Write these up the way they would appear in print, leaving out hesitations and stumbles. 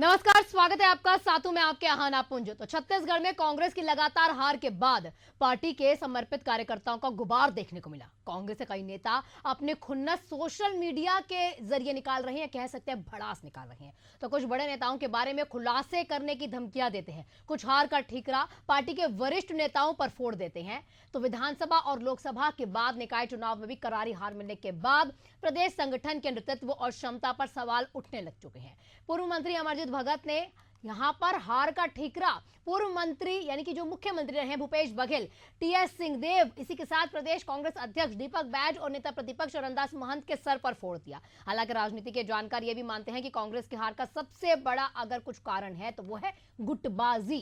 नमस्कार, स्वागत है आपका। साथों में आपके आहाना पुंज। तो छत्तीसगढ़ में कांग्रेस की लगातार हार के बाद पार्टी के समर्पित कार्यकर्ताओं का गुबार देखने को मिला। कांग्रेस के कई नेता अपने खुन्नस सोशल मीडिया के जरिए निकाल रहे हैं, कह सकते हैं भड़ास निकाल रहे हैं। तो कुछ बड़े नेताओं के बारे में खुलासे करने की धमकियां देते हैं, कुछ हार का ठीकरा पार्टी के वरिष्ठ नेताओं पर फोड़ देते हैं। तो विधानसभा और लोकसभा के बाद निकाय चुनाव में भी करारी हार मिलने के बाद प्रदेश संगठन के नेतृत्व और क्षमता पर सवाल उठने लग चुके हैं। पूर्व मंत्री अमरजीत भगत ने यहां पर हार का ठीकरा पूर्व मंत्री यानी कि जो मुख्यमंत्री रहे भूपेश बघेल, टीएस सिंहदेव, इसी के साथ प्रदेश कांग्रेस अध्यक्ष दीपक बैज और नेता प्रतिपक्ष चरणदास महंत के सर पर फोड़ दिया। हालांकि राजनीति के जानकार यह भी मानते हैं कि कांग्रेस की हार का सबसे बड़ा अगर कुछ कारण है तो वो है गुटबाजी।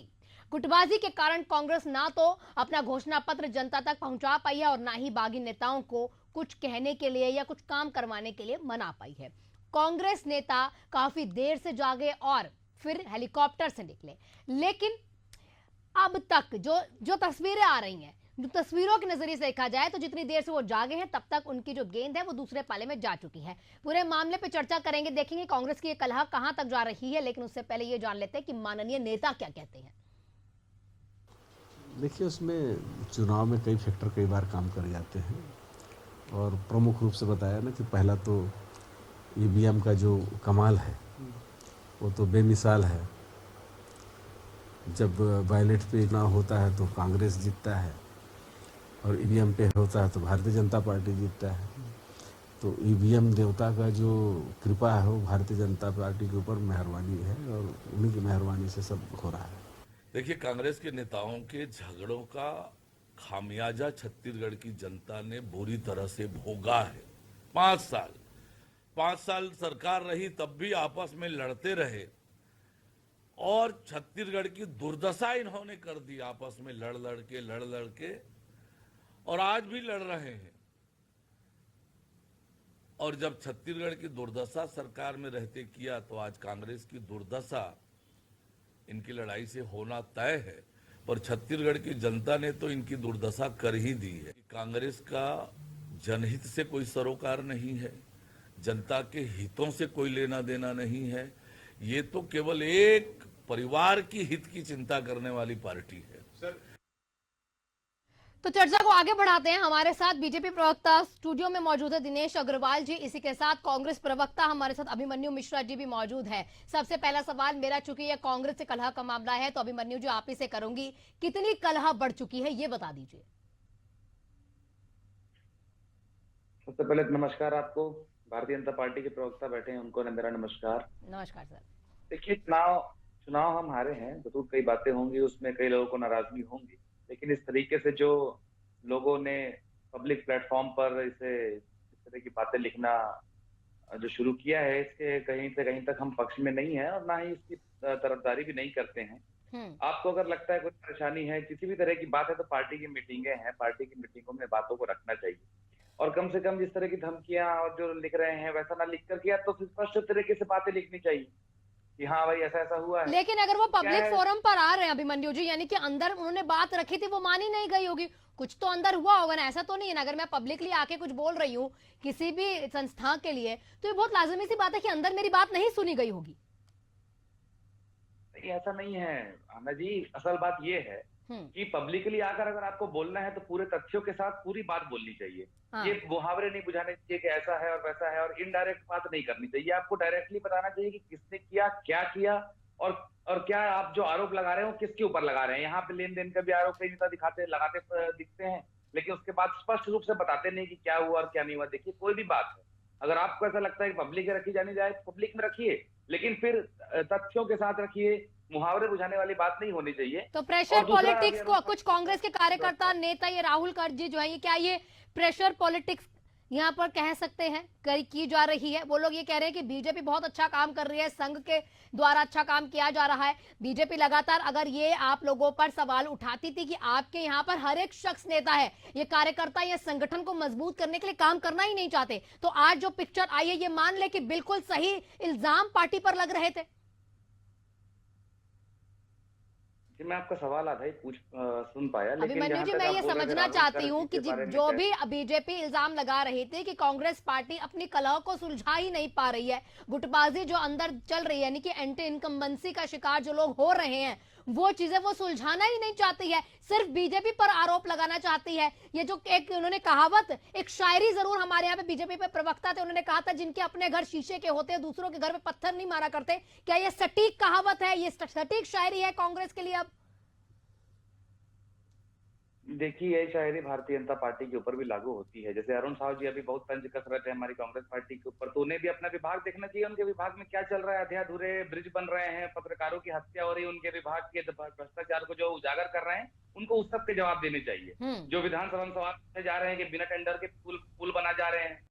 गुटबाजी के कारण कांग्रेस ना तो अपना घोषणा पत्र जनता तक पहुंचा पाई है और ना ही बागी नेताओं को कुछ कहने के लिए या कुछ काम करवाने के लिए मना पाई है। कांग्रेस नेता काफी देर से जागे और फिर हेलीकॉप्टर से निकले, लेकिन अब तक जो तस्वीरें आ रही हैं, जो तस्वीरों के नजरिए से देखा जाए तो जितनी देर से वो जागे हैं तब तक उनकी जो गेंद है वो दूसरे पाले में जा चुकी है। पूरे मामले पे चर्चा करेंगे, देखेंगे कांग्रेस की ये कलह कहां तक जा रही है, लेकिन उससे पहले ये जान लेते हैं कि माननीय नेता क्या कहते हैं। देखिए, उसमें चुनाव में कई फैक्टर कई बार काम कर जाते हैं और प्रमुख रूप से बताया ना कि पहला तो ईवीएम का जो कमाल है वो तो बेमिसाल है। जब बैलेट पे ना होता है तो कांग्रेस जीतता है और ईवीएम पे होता है तो भारतीय जनता पार्टी जीतता है। तो ईवीएम देवता का जो कृपा है वो भारतीय जनता पार्टी के ऊपर मेहरबानी है और उन्हीं की मेहरबानी से सब हो रहा है। देखिए, कांग्रेस के नेताओं के झगड़ों का खामियाजा छत्तीसगढ़ की जनता ने बुरी तरह से भोगा है। 5 साल सरकार रही तब भी आपस में लड़ते रहे और छत्तीसगढ़ की दुर्दशा इन्होंने कर दी, आपस में लड़ लड़ के और आज भी लड़ रहे हैं। और जब छत्तीसगढ़ की दुर्दशा सरकार में रहते किया तो आज कांग्रेस की दुर्दशा इनकी लड़ाई से होना तय है। पर छत्तीसगढ़ की जनता ने तो इनकी दुर्दशा कर ही दी है। कांग्रेस का जनहित से कोई सरोकार नहीं है, जनता के हितों से कोई लेना देना नहीं है। ये तो केवल एक परिवार की हित की चिंता करने वाली पार्टी है। तो चर्चा को आगे बढ़ाते हैं। हमारे साथ बीजेपी प्रवक्ता स्टूडियो में मौजूद है दिनेश अग्रवाल जी, इसी के साथ कांग्रेस प्रवक्ता हमारे साथ अभिमन्यु मिश्रा जी भी मौजूद है। सबसे पहला सवाल मेरा, चूंकि यह कांग्रेस से कलह का मामला है तो अभिमन्यु जी आप ही से करूंगी, कितनी कलह बढ़ चुकी है ये बता दीजिए। सबसे पहले नमस्कार आपको। भारतीय जनता पार्टी के प्रवक्ता बैठे हैं, उनको मेरा नमस्कार। नमस्कार सर। देखिए, चुनाव हम हारे हैं, जरूर कई बातें होंगी, उसमें कई लोगों को नाराजगी होंगी, लेकिन इस तरीके से जो लोगों ने पब्लिक प्लेटफॉर्म पर इस तरह की बातें लिखना जो शुरू किया है, इसके कहीं से कहीं तक हम पक्ष में नहीं है और ना ही इसकी तरफदारी भी नहीं करते हैं। आपको अगर लगता है कोई परेशानी है, किसी भी तरह की बात है, तो पार्टी की मीटिंगें हैं, पार्टी की मीटिंगों में बातों को रखना चाहिए और कम से कम जिस तरह की धमकियां और जो लिख रहे हैं वैसा ना लिख कर किया तो स्पष्ट तरीके से बातें लिखनी चाहिए कि हाँ भाई ऐसा ऐसा हुआ है। लेकिन अगर वो पब्लिक फोरम पर आ रहे हैं अभिमन्यु जी, यानी कि अंदर उन्होंने बात रखी थी, वो मानी नहीं गई होगी, कुछ तो अंदर हुआ होगा ना। ऐसा तो नहीं है ना, अगर मैं पब्लिकली आके कुछ बोल रही हूँ किसी भी संस्था के लिए तो ये बहुत लाजमी सी बात है कि अंदर मेरी बात नहीं सुनी गई होगी। नहीं, ऐसा नहीं है आना जी। असल बात ये है कि पब्लिकली आकर अगर आपको बोलना है तो पूरे तथ्यों के साथ पूरी बात बोलनी चाहिए। ये मुहावरे नहीं बुझाने चाहिए कि ऐसा है और वैसा है और इनडायरेक्ट बात नहीं करनी चाहिए। आपको डायरेक्टली बताना चाहिए कि किसने किया, क्या किया और क्या आप जो आरोप लगा रहे हो किसके ऊपर लगा रहे हैं। यहाँ पे लेन देन का भी आरोप कई नेता लगाते दिखते हैं, लेकिन उसके बाद स्पष्ट रूप से बताते नहीं कि क्या हुआ और क्या नहीं हुआ। देखिए, कोई भी बात है, अगर आपको ऐसा लगता है कि पब्लिक में रखी जानी जाए पब्लिक में रखिए, लेकिन फिर तथ्यों के साथ रखिए, मुहावरे बुझाने वाली बात नहीं होनी चाहिए। तो प्रेशर पॉलिटिक्स को कुछ कांग्रेस के कार्यकर्ता नेता, ये राहुल कर जी जो है, ये क्या ये प्रेशर पॉलिटिक्स यहाँ पर कह सकते हैं की जा रही है? वो लोग ये कह रहे हैं कि बीजेपी बहुत अच्छा काम कर रही है, संघ के द्वारा अच्छा काम किया जा रहा है। बीजेपी लगातार अगर ये आप लोगों पर सवाल उठाती थी कि आपके यहाँ पर हर एक शख्स नेता है, ये कार्यकर्ता ये संगठन को मजबूत करने के लिए काम करना ही नहीं चाहते, तो आज जो पिक्चर आई है ये मान ले कि बिल्कुल सही इल्जाम पार्टी पर लग रहे थे। जी, मैं आपका सवाल आधा ही सुन पाया, लेकिन अभिमन्यु जहां जी, तक मैं आप ये बोल रहे थे समझना राहुल चाहती गांधी हूँ कि के बारे में जो भी बीजेपी इल्जाम लगा रही थी कि कांग्रेस पार्टी अपनी कलह को सुलझा ही नहीं पा रही है, गुटबाजी जो अंदर चल रही है, यानी कि एंटी इनकम्बेंसी का शिकार जो लोग हो रहे हैं, वो चीजें वो सुलझाना ही नहीं चाहती है, सिर्फ बीजेपी पर आरोप लगाना चाहती है। ये जो एक उन्होंने कहावत, एक शायरी जरूर हमारे यहाँ पे बीजेपी पे प्रवक्ता थे, उन्होंने कहा था जिनके अपने घर शीशे के होते हैं दूसरों के घर में पत्थर नहीं मारा करते। क्या ये सटीक कहावत है, ये सटीक शायरी है कांग्रेस के लिए? अब देखिए, ये शायरी भारतीय जनता पार्टी के ऊपर भी लागू होती है। जैसे अरुण साहु जी अभी बहुत तंज कस रहे थे हमारी कांग्रेस पार्टी के ऊपर, तो उन्हें भी अपना विभाग देखना चाहिए। उनके विभाग में क्या चल रहा है, आधे अधूरे ब्रिज बन रहे हैं, पत्रकारों की हत्या हो रही है, उनके विभाग के भ्रष्टाचार को जो उजागर कर रहे हैं, उनको उस सब के जवाब देने चाहिए। जो विधानसभा में सवाल पूछे जा रहे हैं कि बिना टेंडर के पुल बना जा रहे हैं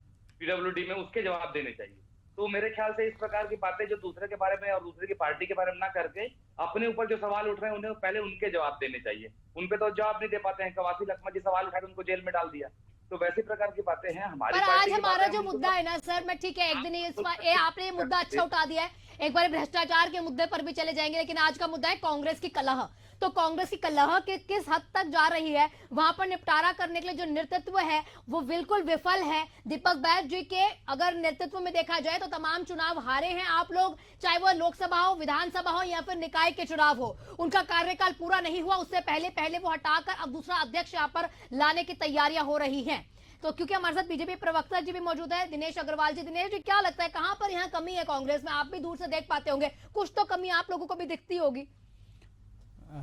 पीडब्ल्यूडी में, उसके जवाब देने चाहिए। तो मेरे ख्याल से इस प्रकार की बातें जो दूसरे के बारे में और दूसरे की पार्टी के बारे में ना करके अपने ऊपर जो सवाल उठ रहे हैं उन्हें पहले उनके जवाब देने चाहिए। उनपे तो जवाब नहीं दे पाते हैं। कवासी लखमा जी सवाल उठाकर उनको जेल में डाल दिया। तो वैसी प्रकार की बातें हैं हमारी पर पार्टी आज की हमारा बातें जो मुद्दा है ना सर, मैं ठीक है एक दिन आपने ये मुद्दा अच्छा उठा दिया है, एक बार भ्रष्टाचार के मुद्दे पर भी चले जाएंगे, लेकिन आज का मुद्दा है कांग्रेस की कलह। तो कांग्रेस की कलह के किस हद तक जा रही है, वहां पर निपटारा करने के लिए जो नेतृत्व है वो बिल्कुल विफल है। दीपक बैज जी के अगर नेतृत्व में देखा जाए तो तमाम चुनाव हारे हैं आप लोग, चाहे वो लोकसभा हो, विधानसभा हो या फिर निकाय के चुनाव हो। उनका कार्यकाल पूरा नहीं हुआ, उससे पहले वो हटाकर अब दूसरा अध्यक्ष यहाँ पर लाने की तैयारियां हो रही हैं। तो क्योंकि हमारे साथ बीजेपी प्रवक्ता जी भी मौजूद है, दिनेश अग्रवाल जी। दिनेश जी, क्या लगता है कहां पर यहाँ कमी है कांग्रेस में? आप भी दूर से देख पाते होंगे, कुछ तो कमी आप लोगों को भी दिखती होगी।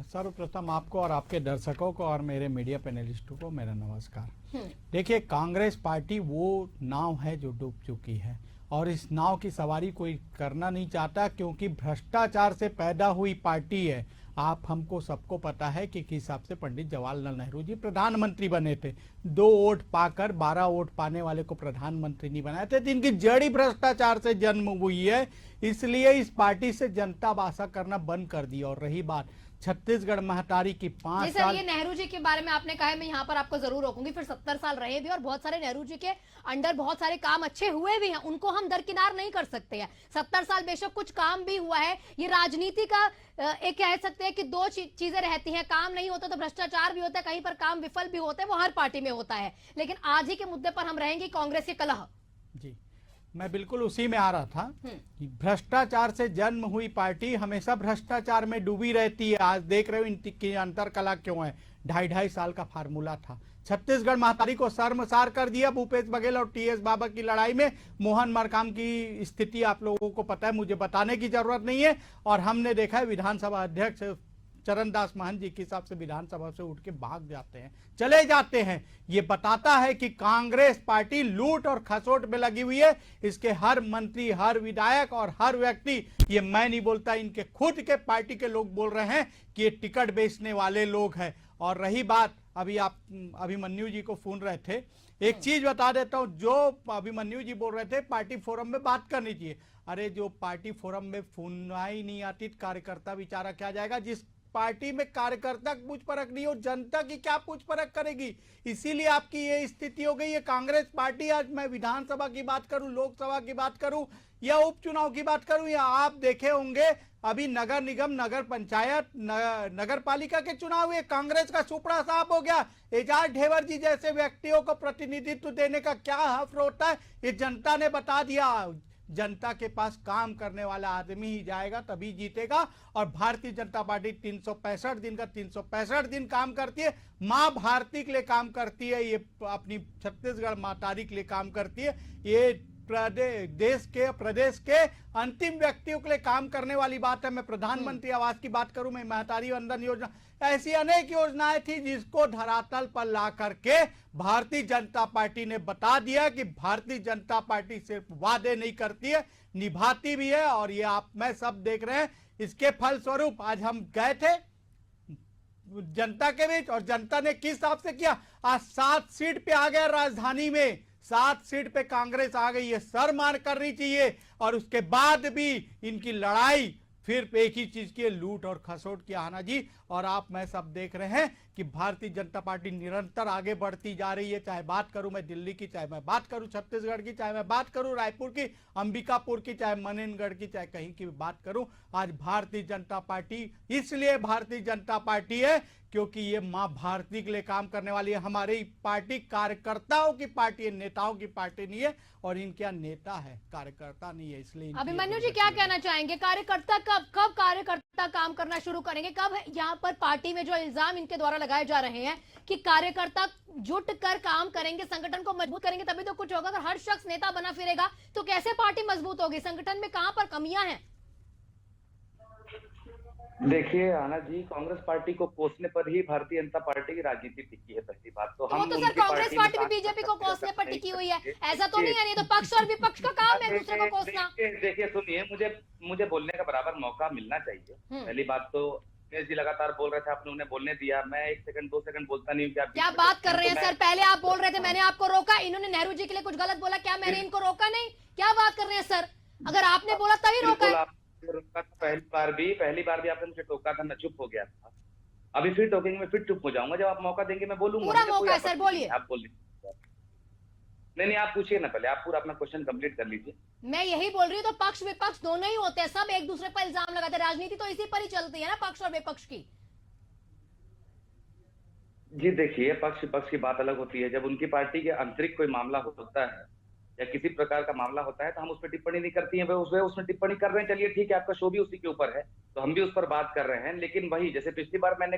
सर्वप्रथम आपको और आपके दर्शकों को और मेरे मीडिया पैनलिस्टों को मेरा नमस्कार। देखिए, कांग्रेस पार्टी वो नाव है जो डूब चुकी है और इस नाव की सवारी कोई करना नहीं चाहता, क्योंकि भ्रष्टाचार से पैदा हुई पार्टी है। आप हमको सबको पता है कि किस हिसाब से पंडित जवाहरलाल नेहरू जी प्रधानमंत्री बने थे। 2 वोट पाकर 12 वोट पाने वाले को प्रधानमंत्री नहीं बनाए थे। तो इनकी जड़ी भ्रष्टाचार से जन्म हुई है, इसलिए इस पार्टी से जनता वासा करना बंद कर दी। और रही बात छत्तीसगढ़ महतारी की 5 साल, ये नेहरू जी के बारे में आपने कहा है, मैं यहाँ पर आपको जरूर रोकूंगी। फिर 70 साल रहे भी और बहुत सारे नेहरू जी के अंडर बहुत सारे काम अच्छे हुए भी हैं, उनको हम दरकिनार नहीं कर सकते हैं। 70 साल बेशक कुछ काम भी हुआ है। ये राजनीति का एक कह सकते हैं कि 2 चीजें रहती हैं, काम नहीं होता तो भ्रष्टाचार भी होता है, कहीं पर काम विफल भी होता है, वो हर पार्टी में होता है। लेकिन आज ही के मुद्दे पर हम रहेंगे, कांग्रेस की कलह। जी, मैं बिल्कुल उसी में आ रहा था। भ्रष्टाचार से जन्म हुई पार्टी हमेशा भ्रष्टाचार में डूबी रहती है। आज देख रहे हो इनकी अंतर कला क्यों है। 2.5 साल का फार्मूला था, छत्तीसगढ़ महतारी को शर्मसार कर दिया। भूपेश बघेल और टीएस बाबा की लड़ाई में मोहन मरकाम की स्थिति आप लोगों को पता है, मुझे बताने की जरूरत नहीं है। और हमने देखा है विधानसभा अध्यक्ष चरणदास महंत जी के हिसाब से विधानसभा से उठ के भाग जाते हैं, चले जाते हैं। ये बताता है कि कांग्रेस पार्टी लूट और खसोट में लगी हुई है। इसके हर मंत्री, हर विधायक और हर व्यक्ति, ये मैं नहीं बोलता, इनके खुद के पार्टी के लोग बोल रहे हैं कि ये टिकट बेचने वाले लोग हैं। और रही बात, अभी आप अभिमन्यु जी को फोन रहे थे, एक चीज बता देता हूं, जो अभिमन्यु जी बोल रहे थे पार्टी फोरम में बात करनी चाहिए। अरे जो पार्टी फोरम में फोन ही नहीं आती, कार्यकर्ता बेचारा क्या जाएगा? जिस पार्टी में कार्यकर्ता पूछ परख नहीं हो, जनता की क्या पूछ परख करेगी? इसीलिए आपकी ये स्थिति हो गई है। कांग्रेस पार्टी, आज मैं विधानसभा की बात करूं, लोकसभा की बात करूं या उपचुनाव की बात करूं, या आप देखे होंगे अभी नगर निगम, नगर पंचायत, नगर पालिका के चुनाव हुए, कांग्रेस का सुपड़ा साफ हो गया। एजाज ढेबर जी जैसे व्यक्तियों को प्रतिनिधित्व देने का क्या हक होता है, ये जनता ने बता दिया। जनता के पास काम करने वाला आदमी ही जाएगा, तभी जीतेगा। और भारतीय जनता पार्टी 365 दिन का 365 दिन काम करती है। मां भारती के लिए काम करती है, ये अपनी छत्तीसगढ़ मातारी के लिए काम करती है। ये प्रदेश के अंतिम व्यक्तियों के लिए काम करने वाली बात है। मैं प्रधानमंत्री आवास की बात करूं, मैं महतारी वंदन योजना, ऐसी अनेक योजनाएं थी जिसको धरातल पर ला करके भारतीय जनता पार्टी ने बता दिया कि भारतीय जनता पार्टी सिर्फ वादे नहीं करती है, निभाती भी है। और ये आप मैं सब देख रहे हैं। इसके फलस्वरूप आज हम गए थे जनता के बीच, और जनता ने किस हिसाब से किया। आज 7 सीट पे आ गए, राजधानी में 7 सीट पे कांग्रेस आ गई है, शर्म करनी चाहिए। और उसके बाद भी इनकी लड़ाई फिर एक ही चीज की लूट और खसोट की आना जी। और आप मैं सब देख रहे हैं कि भारतीय जनता पार्टी निरंतर आगे बढ़ती जा रही है। चाहे बात करूं मैं दिल्ली की, चाहे मैं बात करूं छत्तीसगढ़ की, चाहे मैं बात करूं रायपुर की, अंबिकापुर की, चाहे मनेनगढ़ की, चाहे कहीं की भी बात करूं, आज भारतीय जनता पार्टी इसलिए भारतीय जनता पार्टी है क्योंकि ये मां भारती के लिए काम करने वाली है। हमारी पार्टी कार्यकर्ताओं की पार्टी है, नेताओं की पार्टी नहीं है। और इनके यहाँ नेता है, कार्यकर्ता नहीं है। इसलिए अभिमन्यु जी क्या कहना चाहेंगे? कार्यकर्ता कब कार्यकर्ता काम करना शुरू करेंगे? कब यहाँ पर पार्टी में जो इल्जाम इनके द्वारा लगाए जा रहे हैं कि कार्यकर्ता जुट कर काम करेंगे, संगठन को मजबूत करेंगे तभी तो कुछ होगा। अगर हर शख्स नेता बना फिरेगा तो कैसे पार्टी मजबूत होगी? संगठन में कहां पर कमियां हैं? देखिए आना जी, कांग्रेस पार्टी को कोसने पर ही भारतीय जनता पार्टी की राजनीति टिकी है। पहली बात तो हम तो सर कांग्रेस पार्टी भी बीजेपी को कोसने पर टिकी हुई है, ऐसा तो नहीं है? नहीं तो पक्ष और विपक्ष का काम है दूसरे को कोसना। देखिए सुनिए, मुझे बोलने का बराबर मौका मिलना चाहिए। पहली बात तो दिनेश जी लगातार बोल रहे थे, आपने उन्हें बोलने दिया। मैं 1 सेकंड 2 सेकंड बोलता नहीं हूँ। क्या बात कर रहे हैं सर? पहले आप बोल रहे थे, मैंने आपको रोका। इन्होंने नेहरू जी के लिए कुछ गलत बोला, क्या मैंने इनको रोका नहीं? क्या बात कर रहे हैं सर? अगर आपने बोला तभी रोका है। पहली बार भी आपने मुझे टोका था, मैं चुप हो गया था। अभी फिर टोकेंगे, मैं फिर चुप हो जाऊंगा। जब आप मौका देंगे मैं बोलूंगा। पूरा मौका है सर, बोलिए। आप बोलिए। नहीं, आप पूछिए ना, पहले आप पूरा अपना क्वेश्चन कंप्लीट कर लीजिए। मैं यही बोल रही हूँ, तो पक्ष विपक्ष दोनों ही होते हैं, सब एक दूसरे पर इल्जाम लगाते हैं। राजनीति तो इसी पर ही चलती है ना, पक्ष और विपक्ष की। जी देखिए, पक्ष विपक्ष की बात अलग होती है। जब उनकी पार्टी के आंतरिक कोई मामला होता है या किसी प्रकार का मामला होता है तो हम उस पर टिप्पणी नहीं करती हैं। वे उसमें टिप्पणी कर रहे हैं, चलिए ठीक है, आपका शो भी उसी के ऊपर है तो हम भी उस पर बात कर रहे हैं। लेकिन वही, जैसे पिछली बार मैंने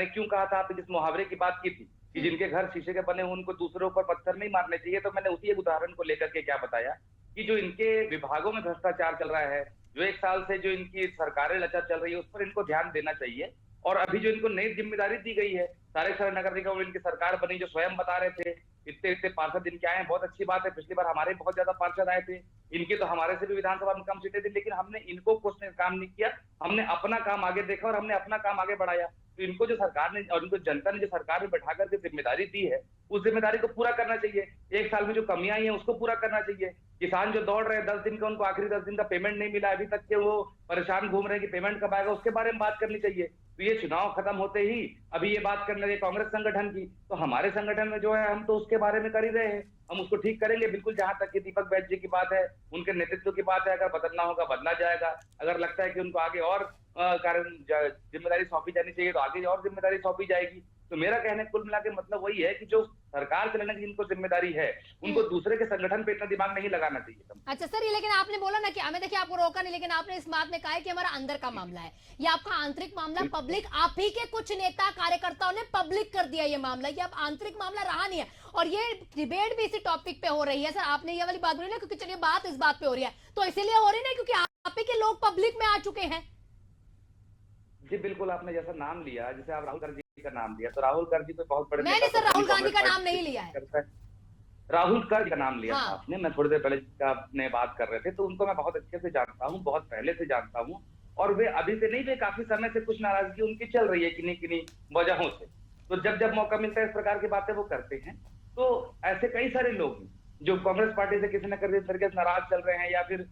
क्यों कहा था, आपने जिस मुहावरे की बात की थी कि जिनके घर शीशे के बने उनको दूसरों पर पत्थर नहीं मारने चाहिए, तो मैंने उसी एक उदाहरण को लेकर के क्या बताया कि जो इनके विभागों में भ्रष्टाचार चल रहा है, जो 1 साल से जो इनकी सरकारें लचर चल रही है, उस पर इनको ध्यान देना चाहिए। और अभी जो इनको नई जिम्मेदारी दी गई है, सारे नगर निगम इनकी सरकार बनी, जो स्वयं बता रहे थे इतने पार्षद इनके आए हैं, बहुत अच्छी बात है। पिछली बार हमारे बहुत ज्यादा पार्षद आए थे, इनकी तो हमारे से भी विधानसभा में कम सीटें थी, लेकिन हमने इनको कोसने का काम नहीं किया। हमने अपना काम आगे देखा और हमने अपना काम आगे बढ़ाया। तो इनको जो सरकार ने और इनको जनता ने जो सरकार में बैठा करके जिम्मेदारी दी है, उस जिम्मेदारी को पूरा करना चाहिए। 1 साल में जो कमियां आई हैं उसको पूरा करना चाहिए। किसान जो दौड़ रहे हैं 10 दिन का, उनको आखिरी 10 दिन का पेमेंट नहीं मिला, अभी तक के वो परेशान घूम रहे हैं कि पेमेंट कब आएगा, उसके बारे में बात करनी चाहिए। तो ये चुनाव खत्म होते ही अभी ये बात करने लगे कांग्रेस संगठन की, तो हमारे संगठन में जो है हम तो उसके बारे में कर ही रहे हैं, हम उसको ठीक करेंगे बिल्कुल। जहां तक कि दीपक बैठ जी की बात है, उनके नेतृत्व की बात है, अगर बदलना होगा बदला जाएगा। अगर लगता है कि उनको आगे और जिम्मेदारी सौंपी जानी चाहिए तो आगे और जिम्मेदारी सौंपी जाएगी। तो मेरा कहने कुल मिला के मतलब वही है कि जो सरकार चलाने की जिनको जिम्मेदारी है उनको दूसरे के संगठन पे इतना दिमाग नहीं लगाना चाहिए। अच्छा सर, ये लेकिन आपने बोला ना कि हमें, देखिए आपको रोका नहीं, लेकिन आपने इस बात में कहा है कि हमारा अंदर का मामला है, ये आपका आंतरिक मामला पब्लिक, आप ही के कुछ नेता कार्यकर्ताओं ने पब्लिक कर दिया ये मामला, ये अब आंतरिक मामला रहा नहीं है। और ये डिबेट भी इसी टॉपिक पे हो रही है सर, आपने ये वाली बात बोली ना, क्योंकि चलिए बात इस बात पे हो रही है, तो इसीलिए हो रही है क्योंकि आप ही के लोग पब्लिक में आ चुके हैं। जी बिल्कुल, आपने जैसा नाम लिया, जैसे आप राहुल गांधी का नाम लिया, तो राहुल गांधी कोई बहुत बड़े, मैंने सर राहुल गांधी का नाम नहीं लिया है, राहुल गांधी का नाम लिया हाँ। था आपने। मैं थोड़ी देर पहले आपने बात कर रहे थे, तो उनको मैं बहुत अच्छे से जानता हूँ, बहुत पहले से जानता हूँ। और वे अभी से नहीं, वे काफी समय से कुछ नाराजगी उनकी चल रही है किन्हीं वजहों से। तो जब मौका मिलता है इस प्रकार की बातें वो करते हैं। तो ऐसे कई सारे लोग हैं जो कांग्रेस पार्टी से किसी न किसी तरीके से नाराज चल रहे हैं या फिर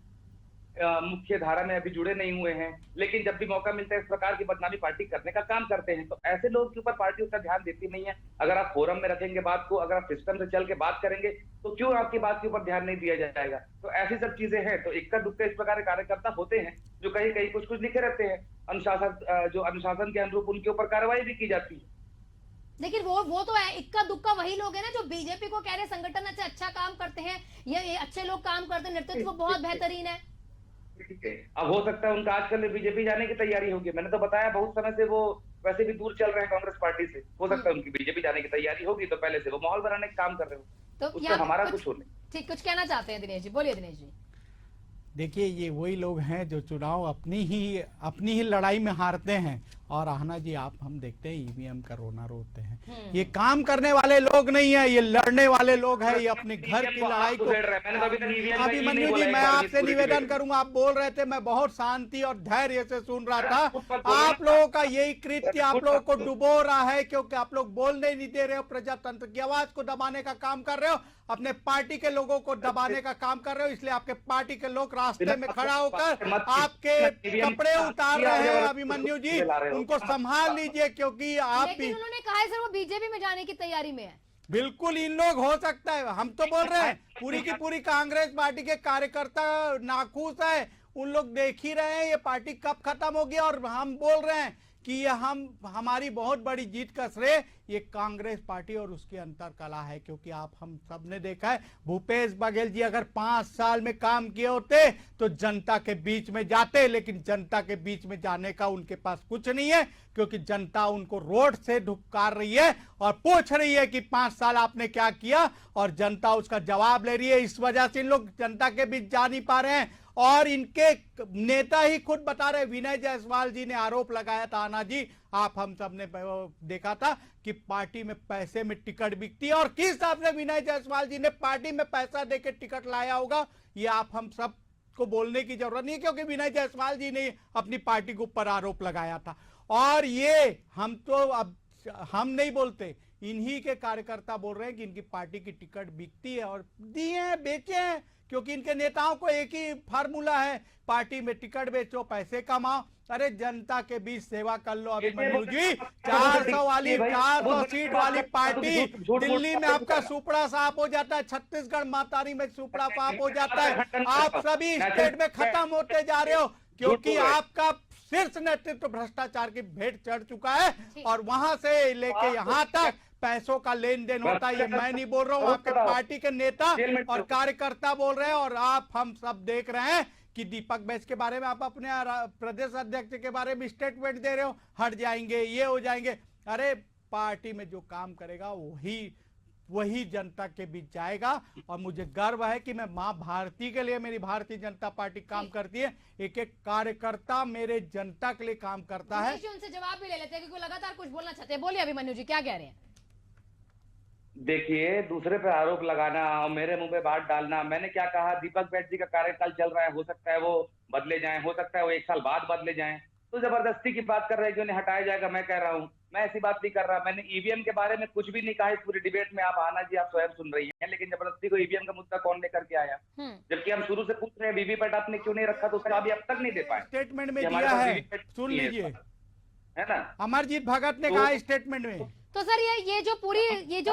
मुख्य धारा में अभी जुड़े नहीं हुए हैं, लेकिन जब भी मौका मिलता है इस प्रकार की बदनामी पार्टी करने का काम करते हैं। तो ऐसे लोगों के ऊपर पार्टी उतना ध्यान देती नहीं है। अगर आप फोरम में रखेंगे बात को, अगर आप सिस्टम से चल के बात करेंगे, तो क्यों आपकी बात के ऊपर ध्यान नहीं दिया जाएगा? तो ऐसी सब चीजें हैं। तो इक्का दुक्का इस प्रकार के कार्यकर्ता होते हैं जो कहीं कुछ लिखे रहते हैं, अनुशासन के अनुरूप उनके ऊपर कार्रवाई भी की जाती है। लेकिन वो तो है, इक्का दुक्का वही लोग हैं ना जो बीजेपी को कह रहे संगठन से अच्छा काम करते हैं, ये अच्छे लोग काम करते हैं, नेतृत्व बहुत बेहतरीन है। ठीक है, अब हो सकता है उनका आजकल बीजेपी जाने की तैयारी होगी। मैंने तो बताया बहुत समय से वो वैसे भी दूर चल रहे हैं कांग्रेस पार्टी से, हो सकता है उनकी बीजेपी जाने की तैयारी होगी, तो पहले से वो माहौल बनाने का काम कर रहे हो, तो उससे हमारा कुछ हो नहीं। ठीक, कुछ कहना चाहते हैं दिनेश जी, बोलिए दिनेश जी। देखिए, ये वही लोग हैं जो चुनाव अपनी ही लड़ाई में हारते हैं और आहना जी आप हम देखते हैं ईवीएम का रोना रोते हैं। ये काम करने वाले लोग नहीं है, ये लड़ने वाले लोग हैं। ये अपने घर की लड़ाई को अभिमन्यु जी, मैं आपसे निवेदन करूंगा, आप बोल रहे थे, मैं बहुत शांति और धैर्य से सुन रहा था। आप लोगों का यही कृत्य आप लोगों को डुबो रहा है, क्योंकि आप लोग बोलने नहीं दे रहे हो, प्रजातंत्र की आवाज को दबाने का काम कर रहे हो, अपने पार्टी के लोगों को दबाने का काम कर रहे हो। इसलिए आपके पार्टी के लोग रास्ते में खड़ा होकर आपके कपड़े उतार रहे हैं। अभिमन्यु जी, उनको संभाल लीजिए, क्योंकि आप लेकिन उन्होंने कहा है सर वो बीजेपी में जाने की तैयारी में है। बिल्कुल इन लोग हो सकता है, हम तो बोल रहे हैं पूरी की पूरी कांग्रेस पार्टी के कार्यकर्ता नाखुश है। उन लोग देख ही रहे हैं ये पार्टी कब खत्म होगी, और हम बोल रहे हैं कि ये हमारी बहुत बड़ी जीत का श्रेय ये कांग्रेस पार्टी और उसकी अंतर कला है। क्योंकि हम सब ने देखा है, भूपेश बघेल जी अगर 5 साल में काम किए होते तो जनता के बीच में जाते, लेकिन जनता के बीच में जाने का उनके पास कुछ नहीं है, क्योंकि जनता उनको रोड से धुकार रही है और पूछ रही है कि 5 साल आपने क्या किया, और जनता उसका जवाब ले रही है। इस वजह से इन लोग जनता के बीच जा नहीं पा रहे हैं। और इनके नेता ही खुद बता रहे, विनय जायसवाल जी ने आरोप लगाया था, आना जी आप हम सब ने देखा था कि पार्टी में पैसे में टिकट बिकती है, और किस हिसाब से विनय जायसवाल जी ने पार्टी में पैसा देके टिकट लाया होगा ये आप हम सब को बोलने की जरूरत नहीं है, क्योंकि विनय जायसवाल जी ने अपनी पार्टी के ऊपर आरोप लगाया था। और ये हम तो अब हम नहीं बोलते, इन्हीं के कार्यकर्ता बोल रहे हैं कि इनकी पार्टी की टिकट बिकती है, और दिए हैं, बेचे हैं, क्योंकि इनके नेताओं को एक ही फार्मूला है, पार्टी में टिकट बेचो, पैसे कमाओ। अरे जनता के बीच सेवा कर लो अभिमन्यु जी। 400 सीट वाली पार्टी, दिल्ली में आपका सुपड़ा साफ हो जाता है, छत्तीसगढ़ मातारी में सुपड़ा साफ हो जाता है, आप सभी स्टेट में खत्म होते जा रहे हो, क्योंकि आपका शीर्ष नेतृत्व भ्रष्टाचार की भेंट चढ़ चुका है, और वहां से लेके यहाँ तक पैसों का लेन देन होता है। ये मैं नहीं बोल रहा हूँ, आपके पार्टी के नेता और कार्यकर्ता बोल रहे हैं, और आप हम सब देख रहे हैं कि दीपक बैच के बारे में आप अपने प्रदेश अध्यक्ष के बारे में स्टेटमेंट दे रहे हो, हट जाएंगे, ये हो जाएंगे। अरे पार्टी में जो काम करेगा वही जनता के बीच जाएगा, और मुझे गर्व है कि मैं मां भारती के लिए, मेरी भारतीय जनता पार्टी काम करती है, एक एक कार्यकर्ता मेरे जनता के लिए काम करता है। उनसे जवाब भी ले लेते हैं, क्योंकि लगातार कुछ बोलना चाहते हैं। बोलिए अभिमन्यु जी, क्या कह रहे हैं? देखिए, दूसरे पे आरोप लगाना और मेरे मुंह पे बात डालना, मैंने क्या कहा? दीपक बैठ जी का कार्यकाल चल रहा है, हो सकता है वो बदले जाएं, हो सकता है वो 1 साल बाद बदले जाएं, तो जबरदस्ती की बात कर रहे हैं कि उन्हें हटाया जाएगा। मैं कह रहा हूं, मैं ऐसी बात नहीं कर रहा। मैंने ईवीएम के बारे में कुछ भी नहीं कहा इस पूरी डिबेट में। आप आना जी, आप स्वयं सुन रही हैं, लेकिन जबरदस्ती को ईवीएम का मुद्दा कौन लेकर के आया? जबकि हम शुरू से पूछ रहे हैं वीवीपैट आपने क्यों नहीं रखा, तो उसका अभी अब तक नहीं दे पाए। स्टेटमेंट में दिया है, सुन लीजिए, है ना? अमरजीत भगत ने कहा स्टेटमेंट में। तो सर ये जो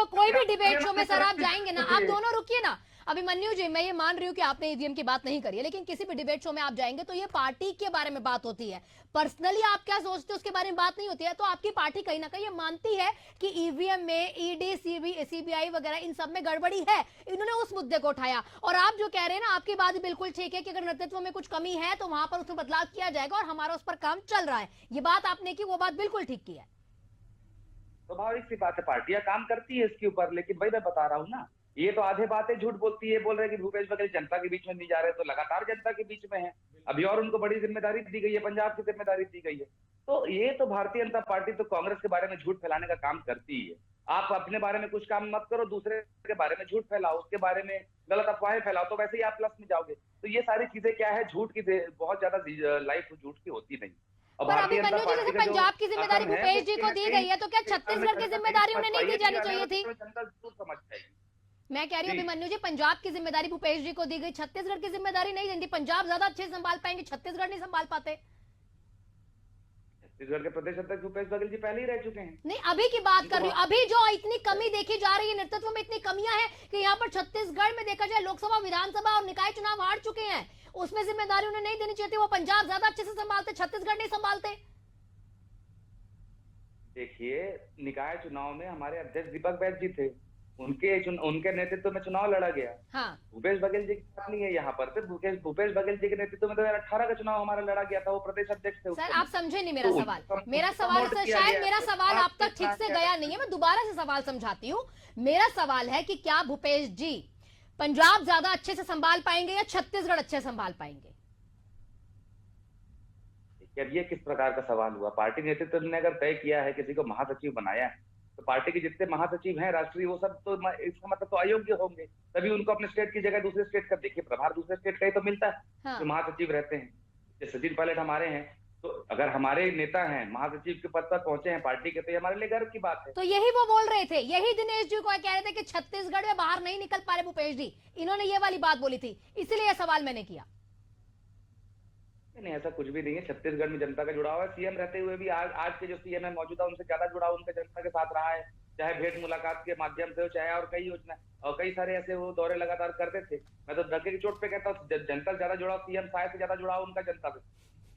कोई भी डिबेट शो में सर आप जाएंगे ना, आप दोनों रुकिए ना। अभिमन्यु जी, मैं ये मान रही हूँ कि आपने ईवीएम की बात नहीं करी है, लेकिन किसी भी डिबेट शो में आप जाएंगे तो ये पार्टी के बारे में बात होती है, पर्सनली आप क्या सोचते हो उसके बारे में बात नहीं होती है। तो आपकी पार्टी कहीं ना कहीं ये मानती है कि ईवीएम में ईडी, सीबीआई वगैरह इन सब में गड़बड़ी है, इन्होंने उस मुद्दे को उठाया। और आप जो कह रहे हैं ना, आपकी बात बिल्कुल ठीक है कि अगर नेतृत्व में कुछ कमी है तो वहां पर उसमें बदलाव किया जाएगा, और हमारा उस पर काम चल रहा है। ये बात आपने की, वो बात बिल्कुल ठीक की है। स्वाभाविक सी बात है, पार्टियां काम करती है इसके ऊपर, लेकिन भाई मैं बता रहा हूँ ना, ये तो आधे बातें झूठ बोलती है, बोल रहे हैं कि भूपेश बघेल जनता के बीच में नहीं जा रहे, तो लगातार जनता के बीच में है। अभी और उनको बड़ी जिम्मेदारी दी गई है, पंजाब की जिम्मेदारी दी गई है। तो ये तो भारतीय जनता पार्टी तो कांग्रेस के बारे में झूठ फैलाने का काम करती है। आप अपने बारे में कुछ काम मत करो, दूसरे के बारे में झूठ फैलाओ, उसके बारे में गलत अफवाहें फैलाओ, तो वैसे ही आप प्लस में जाओगे। तो ये सारी चीजें क्या है, झूठ की बहुत ज्यादा लाइफ झूठ की होती नहीं। पर अभिमन्यु जी, जैसे पंजाब की जिम्मेदारी भूपेश जी को दी गई है, तो क्या छत्तीसगढ़ की जिम्मेदारी उन्हें नहीं दी जानी चाहिए थी? मैं कह रही हूँ अभिमन्यु जी, पंजाब की जिम्मेदारी भूपेश जी को दी गई, छत्तीसगढ़ की जिम्मेदारी नहीं दी। पंजाब ज्यादा अच्छे से संभाल पाएंगे, छत्तीसगढ़ नहीं संभाल पाते। छत्तीसगढ़ के प्रदेश अध्यक्ष भूपेश बघेल जी पहले ही रह चुके हैं। नहीं, अभी की बात कर रही हूँ। अभी जो इतनी कमी देखी जा रही है, नेतृत्व में इतनी कमियां हैं कि यहाँ पर छत्तीसगढ़ में देखा जाए लोकसभा, विधानसभा और निकाय चुनाव हार चुके हैं, उसमें जिम्मेदारी उन्हें नहीं देनी चाहिए थी। वो पंजाब ज्यादा अच्छे से संभालते, छत्तीसगढ़ नहीं संभालते। देखिए, निकाय चुनाव में हमारे अध्यक्ष दीपक बैच जी थे, उनके नेतृत्व में चुनाव लड़ा गया। हाँ। भूपेश बघेल जी की बात नहीं है यहाँ पर। भूपेश बघेल जी के नेतृत्व में 2018 का चुनाव हमारा लड़ा गया था, वो प्रदेश अध्यक्ष थे। सर आप समझे नहीं मेरा सवाल। मेरा सवाल सर, शायद मेरा सवाल आप तक ठीक से गया नहीं है, मैं दोबारा से सवाल समझाती हूँ। मेरा सवाल है कि क्या भूपेश जी पंजाब ज्यादा अच्छे से संभाल पाएंगे या छत्तीसगढ़ अच्छे संभाल पाएंगे? कि अब ये किस प्रकार का सवाल हुआ। पार्टी नेतृत्व ने अगर तय किया है, किसी को महासचिव बनाया है, तो पार्टी के जितने महासचिव हैं राष्ट्रीय, वो सब तो इसका मतलब तो अयोग्य होंगे, तभी उनको अपने स्टेट की जगह दूसरे स्टेट का, देखिए प्रभार दूसरे स्टेट का ही तो मिलता है। हाँ। जो महासचिव रहते हैं, जैसे सचिन पायलट हमारे हैं, तो अगर हमारे नेता हैं महासचिव के पद पर पहुंचे हैं पार्टी के, तो ये हमारे लिए गर्व की बात है। तो यही वो बोल रहे थे, यही दिनेश जी को कह रहे थे कि छत्तीसगढ़ में बाहर नहीं निकल पा रहे भूपेश जी, इन्होंने ये वाली बात बोली थी, इसीलिए यह सवाल मैंने किया। नहीं, ऐसा कुछ भी नहीं है। छत्तीसगढ़ में जनता का जुड़ाव है, सीएम रहते हुए भी आज के जो सीएम है मौजूदा, उनसे ज्यादा जुड़ाव उनका जनता के साथ रहा है, चाहे भेंट मुलाकात के माध्यम से हो, चाहे और कई योजना और कई सारे ऐसे वो दौरे लगातार करते थे। मैं तो धक्के की चोट पे कहता हूँ, जनता से ज्यादा जुड़ाव सीएम साहब से ज्यादा जुड़ाव उनका जनता से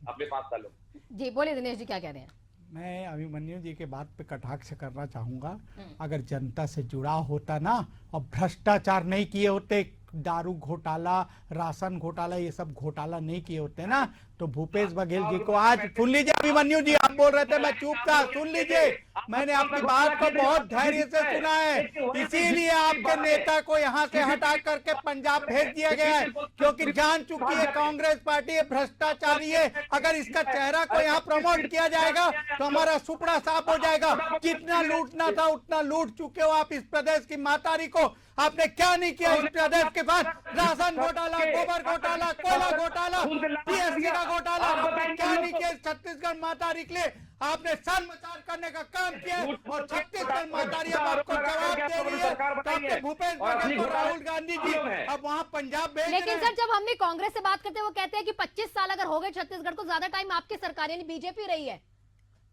अपने 5 सालों। जी बोलिए दिनेश जी, क्या कह रहे हैं? मैं अभिमन्यु जी के बात पे कटाक्ष करना चाहूंगा। अगर जनता से जुड़ाव होता ना और भ्रष्टाचार नहीं किए होते, दारू घोटाला, राशन घोटाला, ये सब घोटाला नहीं किए होते ना, तो भूपेश बघेल जी को आज, सुन लीजिए अभिमन्यु जी, आप बोल रहे थे मैं चुप था, सुन लीजिए, मैंने आपकी बात को बहुत धैर्य से सुना है, इसीलिए आपके नेता को यहाँ से हटा करके पंजाब भेज दिया गया है, क्योंकि जान चुकी है कांग्रेस पार्टी भ्रष्टाचारी है। अगर इसका चेहरा को यहाँ प्रमोट किया जाएगा तो हमारा सुपड़ा साफ हो जाएगा। जितना लूटना था उतना लूट चुके हो आप इस प्रदेश की मातारी को। आपने क्या नहीं किया इस प्रदेश के पास? राशन घोटाला, गोबर घोटाला, कोयला घोटाला, पीएससी का घोटाला, आपने क्या नहीं किया छत्तीसगढ़ मातारी के लिए? आपने शर्मसार करने का काम किया और छत्तीसगढ़ मातारी अब आपको जवाब दे रही है। तो आपके भूपेश बघेल को राहुल गांधी जी अब वहाँ पंजाब भेज रहे हैं। लेकिन सर, जब हमने कांग्रेस से बात करते हैं, वो कहते हैं कि 25 साल अगर हो गए छत्तीसगढ़ को, ज्यादा टाइम आपकी सरकार यानी बीजेपी रही है,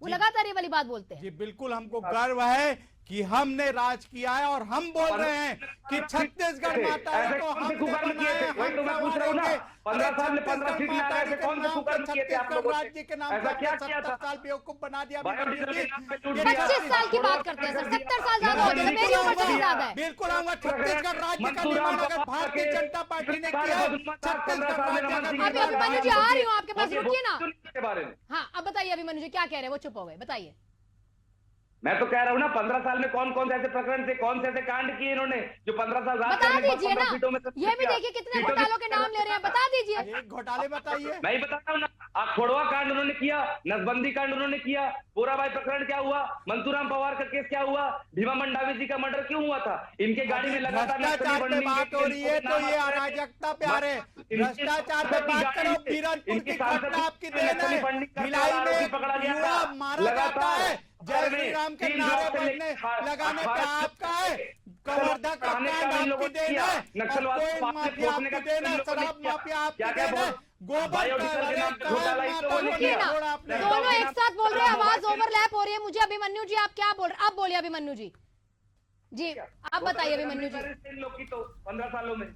वो लगातार ये वाली बात बोलते हैं। जी बिल्कुल, हमको गर्व है कि हमने राज किया है और हम बोल रहे हैं कि छत्तीसगढ़ माताओं को हमने बनाया, वही तो मैं पूछ रहा हूँ ना, 15 साल में 15 सीट में आए थे, कौन से कुकर्म किए थे आप लोगों ने? राज्य के नाम ऐसा पर क्या किया 70 था? साल बेवकूफ बना दिया। 25 साल की बात करते हैं सर, 70 साल ज्यादा हो गए, मेरी उम्र से ज्यादा है। बिल्कुल आऊंगा। छत्तीसगढ़ राज्य का निर्माण अगर भारतीय जनता पार्टी ने किया है, छत्तीसगढ़ राज्य का, अभी अभिमन्यु जी आ रही हूँ आपके पास, रुकिए ना। के बारे में हाँ, अब बताइए अभिमन्यु जी क्या कह रहे हैं, वो चुप हो गए, बताइए। मैं तो कह रहा हूँ ना, 15 साल में कौन कौन से ऐसे प्रकरण थे, कौन से ऐसे कांड किए इन्होंने जो 15 साल राज बता करने के बाद दीजिए 15 ना, सीटों में ये भी देखिए कितने घोटालों के नाम ले रहे हैं, बता दीजिए। एक घोटाले बताइए। मैं ही बता रहा हूँ ना, खोड़वा कांड उन्होंने किया, नसबंदी कांड उन्होंने किया, पोराबाई प्रकरण क्या हुआ, मंतूराम पवार का केस क्या हुआ, भीमा मंडावी जी का मर्डर क्यों हुआ था, इनके गाड़ी में लगातार भ्रष्टाचार पे बात हो रही है तो ये अराजकता पे आ रहे हैं। भ्रष्टाचार पे बात करो, बीरनपुर की घटना आपकी देन है, भिलाई में युवा मारा जाता है, जय श्री राम के नारे बजने लगाने पे आपका है, कवर्धा का कांड आपकी देन है, कोई माफिया आपकी देन है, शराब माफिया आपकी देन है, गोबर दोनों एक साथ बोल रहे हैं, आवाज ओवरलैप हो रही है मुझे। अभिमन्यु जी आप क्या बोल रहे हैं, आप बोलिए अभिमन्यु जी। जी आप बताइए अभिमन्यु जी। लोग की तो 15 सालों में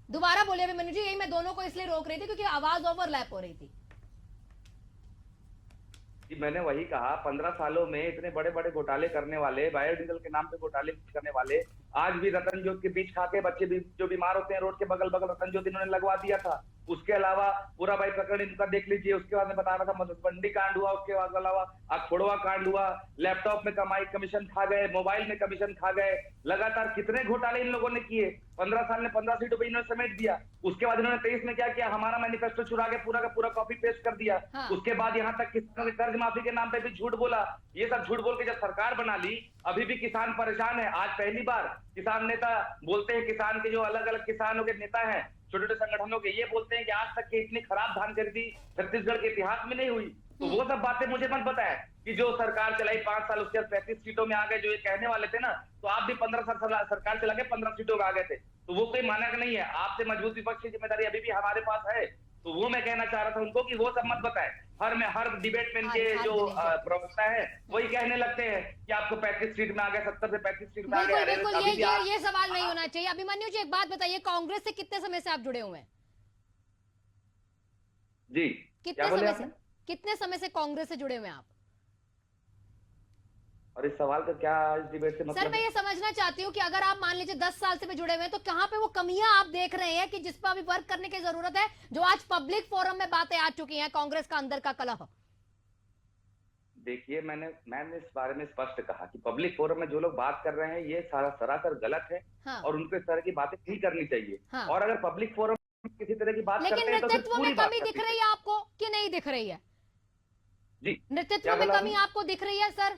दोबारा बोलिए अभिमन्यु जी, यही मैं दोनों को इसलिए रोक रही थी क्योंकि आवाज ओवरलैप हो रही थी। जी मैंने वही कहा, 15 सालों में इतने बड़े बड़े घोटाले करने वाले, बायोडीजल के नाम पे घोटाले करने वाले, आज भी रतन ज्योत के बीच खा के बच्चे भी जो बीमार होते हैं रोड के बगल बगल, रतन ज्योत इन्होंने लगवा दिया था। उसके अलावा पूराबाई प्रकरण इनका देख लीजिए, उसके बाद में बता रहा था मधुबंडी कांड हुआ, उसके बाद अलावा खोड़वा कांड हुआ, लैपटॉप में कमाई कमीशन खा गए, मोबाइल में कमीशन खा गए, लगातार कितने घोटाले इन लोगों ने किए। 15 साल में 15 सीटों पे इन्होंने समेट दिया। उसके बाद इन्होंने 23 में क्या किया, हमारा मैनिफेस्टो चुरा के पूरा का पूरा कॉपी पेस्ट कर दिया। हाँ। उसके बाद यहाँ तक किसानों के कर्ज माफी के नाम पे भी झूठ बोला। ये सब झूठ बोल के जब सरकार बना ली, अभी भी किसान परेशान है। आज पहली बार किसान नेता बोलते हैं, किसान के जो अलग अलग किसानों के नेता हैं, छोटे छोटे संगठनों के, ये बोलते हैं कि आज तक की इतनी खराब धान खरीदी छत्तीसगढ़ के इतिहास में नहीं हुई। तो वो सब बातें मुझे मत बताएं कि जो सरकार चलाई 5 साल, उसके बाद 35 सीटों में आ गए, जो ये कहने वाले थे ना, तो आप भी 15 साल सरकार चला के 15 सीटों में आ गए थे, तो वो कोई मानक नहीं है। आपसे मजबूत विपक्ष की जिम्मेदारी अभी भी हमारे पास है। तो वो मैं कहना चाह रहा था उनको कि वो सब मत बताएं। हर डिबेट में इनके जो प्रवक्ता है वही कहने लगते हैं कि आपको 35 सीट में आ गया, 70 से 35 सीट में आ गया। बिल्कुल, ये सवाल नहीं होना चाहिए। अभिमन्यु जी एक बात बताइए, कांग्रेस से कितने समय से आप जुड़े हुए हैं? जी कितने समय से कांग्रेस से जुड़े हुए हैं आप? और इस सवाल का क्या इस डिबेट से मतलब? सर मैं ये समझना चाहती हूँ कि अगर आप मान लीजिए 10 साल से भी जुड़े हुए हैं, तो कहाँ पे वो कमियां आप देख रहे हैं कि जिस पर अभी वर्क करने की जरूरत है, जो आज पब्लिक फोरम में बातें आ चुकी हैं, कांग्रेस का अंदर का कलह? देखिए, मैंने इस बारे में स्पष्ट कहा कि पब्लिक फोरम में जो लोग बात कर रहे हैं ये सरासर गलत है। हाँ। और उनको इस तरह की बातें नहीं करनी चाहिए। हाँ। और अगर पब्लिक फोरम किसी तरह की बात करते हैं, लेकिन नेतृत्व में कमी दिख रही है आपको कि नहीं दिख रही है? जी नेतृत्व क्या में बोला कमी आपने? आपको दिख रही है सर?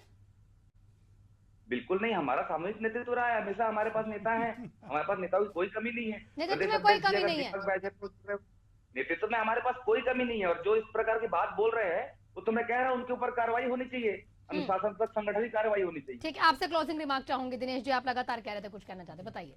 बिल्कुल नहीं, हमारा सामूहिक नेतृत्व रहा है, हमेशा हमारे पास नेता है, हमारे पास नेताओं की कोई कमी नहीं है। नेतृत्व प्रदेश में कोई अध्यक्ष जी कमी अगर नहीं है। दीपक बैजक को नेतृत्व में हमारे पास कोई कमी नहीं है, और जो इस प्रकार की बात बोल रहे हैं वो तो मैं कह रहा हूँ उनके ऊपर कार्रवाई होनी चाहिए, अनुशासनात्मक संगठन की कार्रवाई होनी चाहिए। ठीक है, आपसे क्लोजिंग रिमार्क चाहूंगी। दिनेश जी, आप लगातार कह रहे थे, कुछ कहना चाहते, बताइए।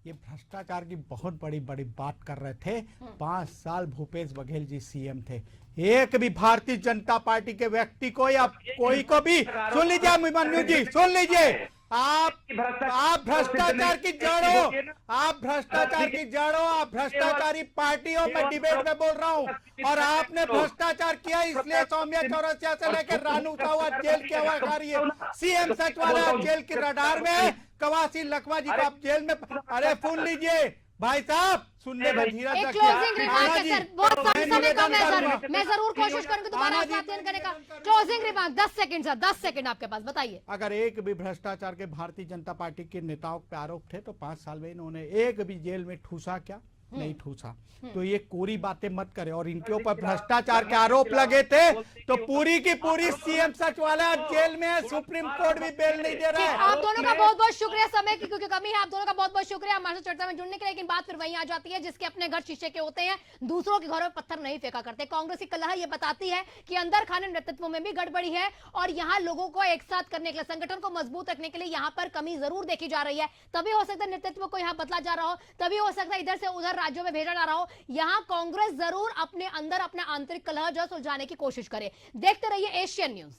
ये भ्रष्टाचार की बहुत बड़ी बड़ी बात कर रहे थे। 5 साल भूपेश बघेल जी सीएम थे, एक भी भारतीय जनता पार्टी के व्यक्ति को या कोई को भी, सुन लीजिए अभिमन्यु जी, सुन लीजिए, आप भ्रष्टाचार की जड़ हो, आप भ्रष्टाचार की जड़ हो, आप भ्रष्टाचारी पार्टी हो। मैं डिबेट में बोल रहा हूँ, और आपने भ्रष्टाचार किया, इसलिए सौम्या चौरसिया से लेकर रानू साहू जेल की हवा खा रही है। सीएम सचिवालय जेल की रडार में, कवासी लखमा जी को आप जेल में, अरे सुन लीजिए भाई साहब, सुनने में धीरज एक रखिए। क्लोजिंग रिमार्क है सर, बहुत मैं समय कम है सर, निवेदन मैं जरूर कोशिश करूंगी दोबारा आना जी, आपसे अध्ययन करने का। Closing remark 10 second sir, 10 second आपके पास, बताइए। अगर एक भी भ्रष्टाचार के भारतीय जनता पार्टी के नेताओं पे आरोप थे तो 5 साल में इन्होंने एक भी जेल में ठूसा क्या? नहीं ठूसा। तो ये कोरी बातें मत करें। और इनके ऊपर भ्रष्टाचार के आरोप लगे थे तो पूरी की पूरी सीएम सचिवालय जेल में है, सुप्रीम कोर्ट भी बेल नहीं दे रहा है। आप दोनों का बहुत बहुत शुक्रिया, समय की क्योंकि कमी है, आप दोनों का बहुत बहुत शुक्रिया हमारे साथ चर्चा में जुड़ने के लिए। लेकिन बात फिर वहीं आ जाती है, जिसके अपने घर शीशे के होते हैं, दूसरों के घरों में पत्थर नहीं फेंका करते। कांग्रेस की कलह ये बताती है कि अंदर खाने नेतृत्व में भी गड़बड़ी है, और यहाँ लोगों को एक साथ करने के लिए, संगठन को मजबूत रखने के लिए यहाँ पर कमी जरूर देखी जा रही है। तभी हो सकता है नेतृत्व को यहाँ बदला जा रहा हो, तभी हो सकता है इधर से उधर राज्यों में भेजा जा रहा हो। यहाँ कांग्रेस जरूर अपने अंदर अपने आंतरिक कलह जो सुलझाने की कोशिश करे। देखते रहिए एशियन न्यूज।